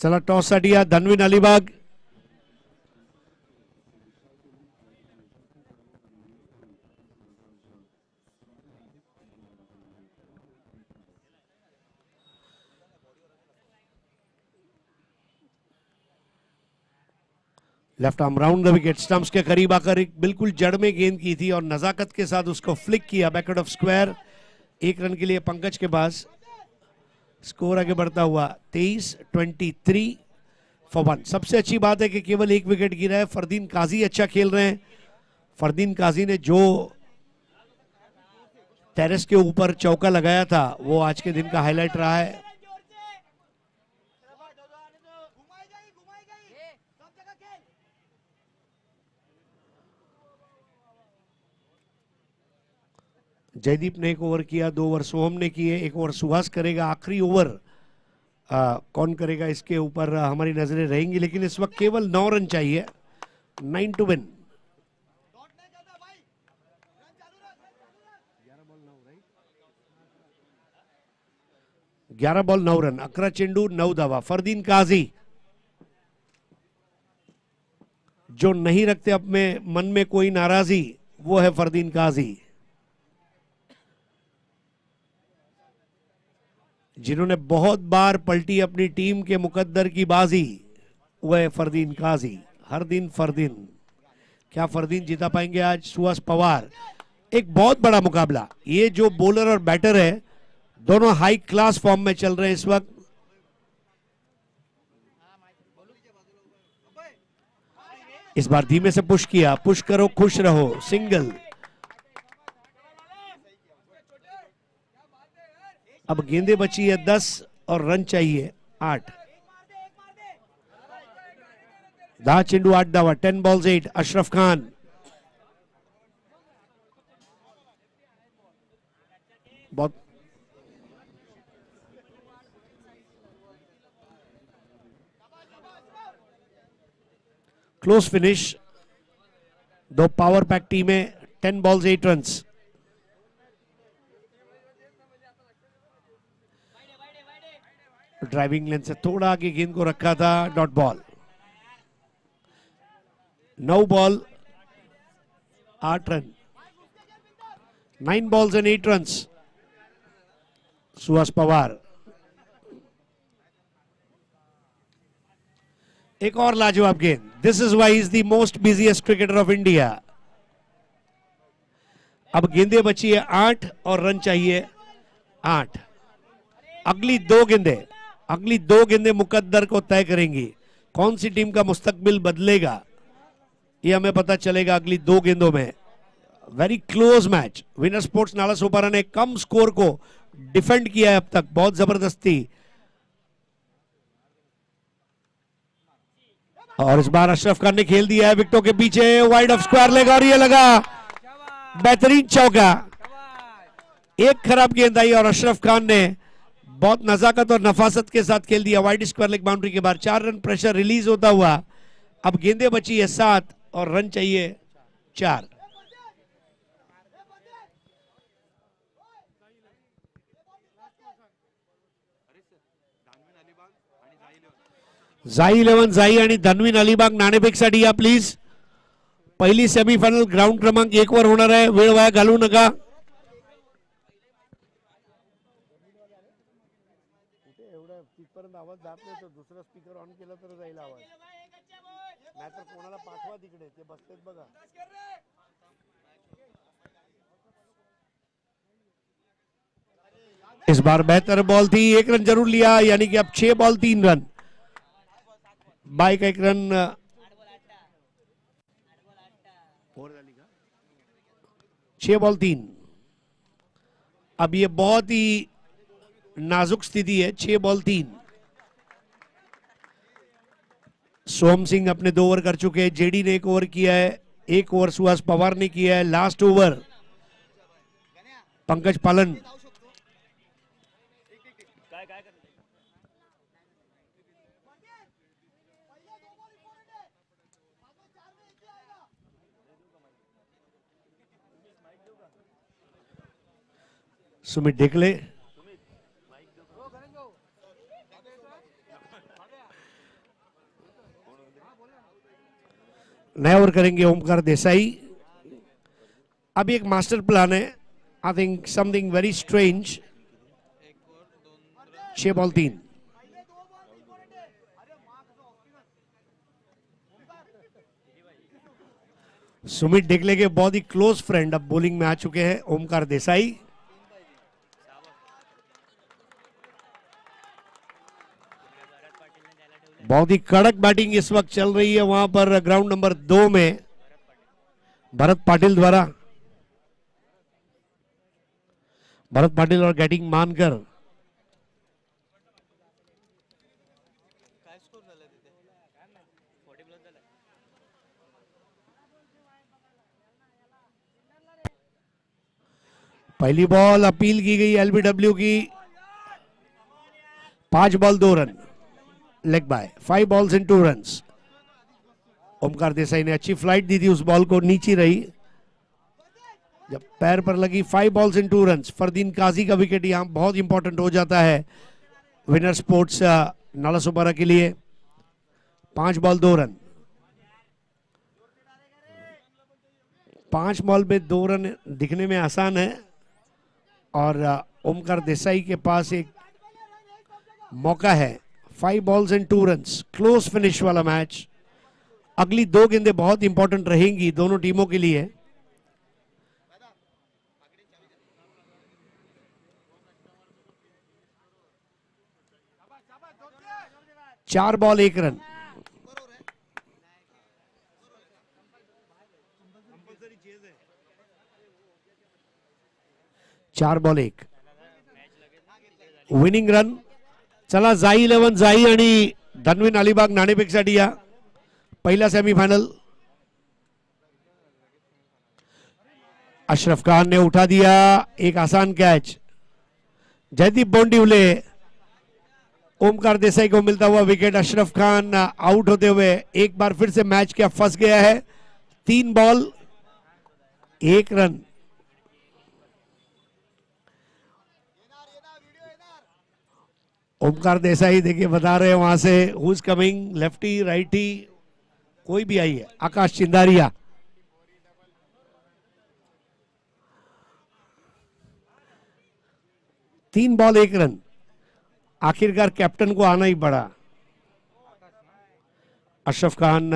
चला। टॉस हटिया, Dhanveen Alibag left arm round the wicket, stumps के करीब आकर एक बिल्कुल जड़ में गेंद की थी और नजाकत के साथ उसको फ्लिक किया बैकवर्ड ऑफ स्क्वायर। 1 रन के लिए पंकज के पास। स्कोर आगे बढ़ता हुआ 23 फॉर 1। सबसे अच्छी बात है कि केवल 1 विकेट गिरा है। फरदीन काजी अच्छा खेल रहे हैं। फरदीन काजी ने जो टेरेस के ऊपर चौका लगाया था वो आज के दिन का हाईलाइट रहा है। जयदीप ने 1 ओवर किया, 2 ओवर सोहम ने किए, 1 ओवर सुहास करेगा। आखिरी ओवर कौन करेगा इसके ऊपर हमारी नजरें रहेंगी, लेकिन इस वक्त केवल 9 रन चाहिए, 9 टू विन। 11 बॉल 9 रन, 11 चेंडू 9 धावा। फरदीन काजी जो नहीं रखते अपने मन में कोई नाराजी, वो है फरदीन काजी। जिन्होंने बहुत बार पलटी अपनी टीम के मुकद्दर की बाजी, वह है फरदीन काजी। हर दिन फरदीन, क्या फरदीन जिता पाएंगे आज? सुहास पवार। एक बहुत बड़ा मुकाबला, ये जो बॉलर और बैटर है दोनों हाई क्लास फॉर्म में चल रहे हैं इस वक्त। इस बार धीमे से पुश किया, पुश करो खुश रहो, सिंगल। अब गेंदे बची है 10 और रन चाहिए 8। 10 चेंडू 8 धावा, 10 बॉल्स 8। अशरफ खान बहुत क्लोज फिनिश। 2 पावर पैक टीमें, 10 बॉल्स 8 रन्स। ड्राइविंग लेन से थोड़ा आगे गेंद को रखा था, dot ball. 9 ball 8 run, 9 balls and 8 runs. Suhas Pawar एक और लाजवाब गेंद। This is why is the most busiest cricketer of India. अब गेंदे बची है 8 और रन चाहिए 8। अगली 2 गेंदें मुकद्दर को तय करेंगी। कौन सी टीम का मुस्तकबिल बदलेगा ये हमें पता चलेगा अगली 2 गेंदों में। Very close match. Winner sports Nalasopara ने कम स्कोर को डिफेंड किया है अब तक बहुत जबरदस्ती, और इस बार अशरफ खान ने खेल दिया है विकेटों के पीछे, वाइड ऑफ स्क्वायर लेग, और ये लगा बेहतरीन चौका। एक खराब गेंद आई और अशरफ खान ने बहुत नजाकत और नफासत के साथ खेल दिया वाइड स्क्वायर लेग बाउंड्री के बाद। 4 रन प्रेशर रिलीज होता हुआ। अब गेंदें बची है 7 और रन चाहिए 4। जाई 11 जाई आणि धनवीन अलिबाग नाणेफेकसाठी या प्लीज। पहिली सेमीफायनल ग्राउंड क्रमांक 1 वर होणार आहे, वेळ वाया घालवू नका। तिथपर्यंत आवाज जात नाही तर दुसरा स्पीकर ऑन केला तर जाईल आवाज, नाहीतर कोणाला पाठवा तिकडे, ते बसतेत बघा। इस बार बेहतर बॉल थी, 1 रन जरूर लिया, यानी कि अब 6 बॉल 3 रन। बाई का 1 रन 6 बॉल 3। अब ये बहुत ही नाजुक स्थिति है, 6 बॉल 3। सोम सिंह अपने 2 ओवर कर चुके हैं, जेडी ने 1 ओवर किया है, 1 ओवर सुहास पवार ने किया है, लास्ट ओवर पंकज पालन। सुमित डेकले, नया ओवर करेंगे ओमकार देसाई। अब एक मास्टर प्लान है, I think something very strange. 6 ball 3। Sumit Dekle के बहुत ही क्लोज फ्रेंड अब बॉलिंग में आ चुके हैं, ओमकार देसाई। बहुत ही कड़क बैटिंग इस वक्त चल रही है वहां पर ग्राउंड नंबर 2 में भरत पाटिल द्वारा। भरत पाटिल और बैटिंग मानकर पहली बॉल अपील की गई एलबीडब्ल्यू की, 5 ball 2 run, leg bye, 5 balls and 2 runs. Omkar Desai ने अच्छी फ्लाइट दी थी उस बॉल को, नीचे रही, जब पैर पर लगी। 5 बॉल्स एंड 2 रन्स। फरदीन काजी का विकेट यहां बहुत इंपॉर्टेंट हो जाता है विनर स्पोर्ट्स नालासोपारा के लिए। 5 बॉल 2 रन। 5 बॉल में 2 रन दिखने में आसान है और ओमकार देसाई के पास एक मौका है। 5 balls and 2 runs, close finish वाला मैच। अगली 2 गेंदें बहुत इंपॉर्टेंट रहेंगी दोनों टीमों के लिए। चार बॉल 1 रन। चार बॉल 1 विनिंग रन। चला जाई 11 जाई आणि धनवीन अलिबाग नाणेफेकसाठी या पहिला सेमीफाइनल। अशरफ खान ने उठा दिया एक आसान कैच। जयदीप बोंडिवले, ओमकार देसाई को मिलता हुआ विकेट। अशरफ खान आउट होते हुए एक बार फिर से मैच क्या फंस गया है। 3 बॉल 1 रन। ओमकार देसाई देखिए बता रहे हैं वहां से, who is coming, lefty righty कोई भी आई है। आकाश चिंदारिया, तीन बॉल 1 रन। आखिरकार कैप्टन को आना ही पड़ा। अशरफ खान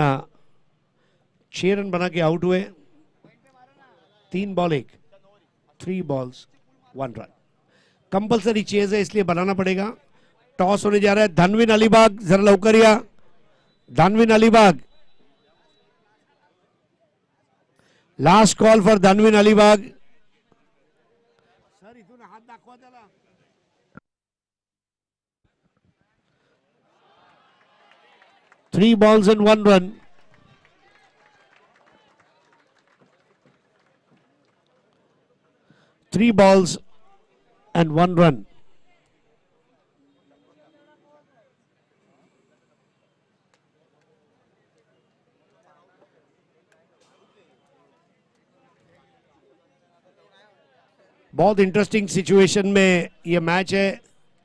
6 रन बना के आउट हुए। 3 ball 1, 3 balls 1 run. Compulsory chase है इसलिए बनाना पड़ेगा। टॉस होने जा रहा है। धनवीन अलीबाग जरा लवकर या। Dhanveen Alibag, last call for Dhanveen Alibag. Sir इथून हात दाखवा त्याला। 3 balls and 1 run. Three balls and 1 run. बहुत इंटरेस्टिंग सिचुएशन में ये मैच है।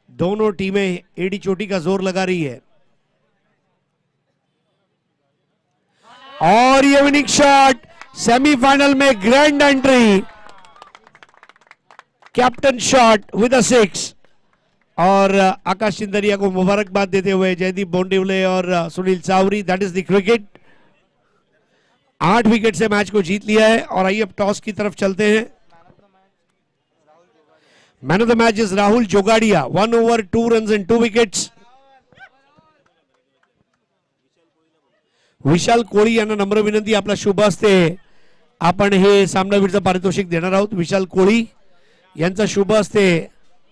दोनों टीमें एडी चोटी का जोर लगा रही है और ये विनिंग शॉट सेमीफाइनल में grand entry, captain shot with a 6। और आकाश चिंदरिया को मुबारकबाद देते हुए जयदीप बोंडिवले और Sunil Chawri, that is the cricket. 8 wicket से मैच को जीत लिया है और आइए अब टॉस की तरफ चलते हैं। Man of the match is Rahul Jogadia, 1 over 2 runs and 2 wickets. Vishal Koli यांना नम्र विनंती आपला शुभ हस्ते आपण हे सामनावीरचं पारितोषिक देणार आहोत. विशाल कोळी यांचा शुभ हस्ते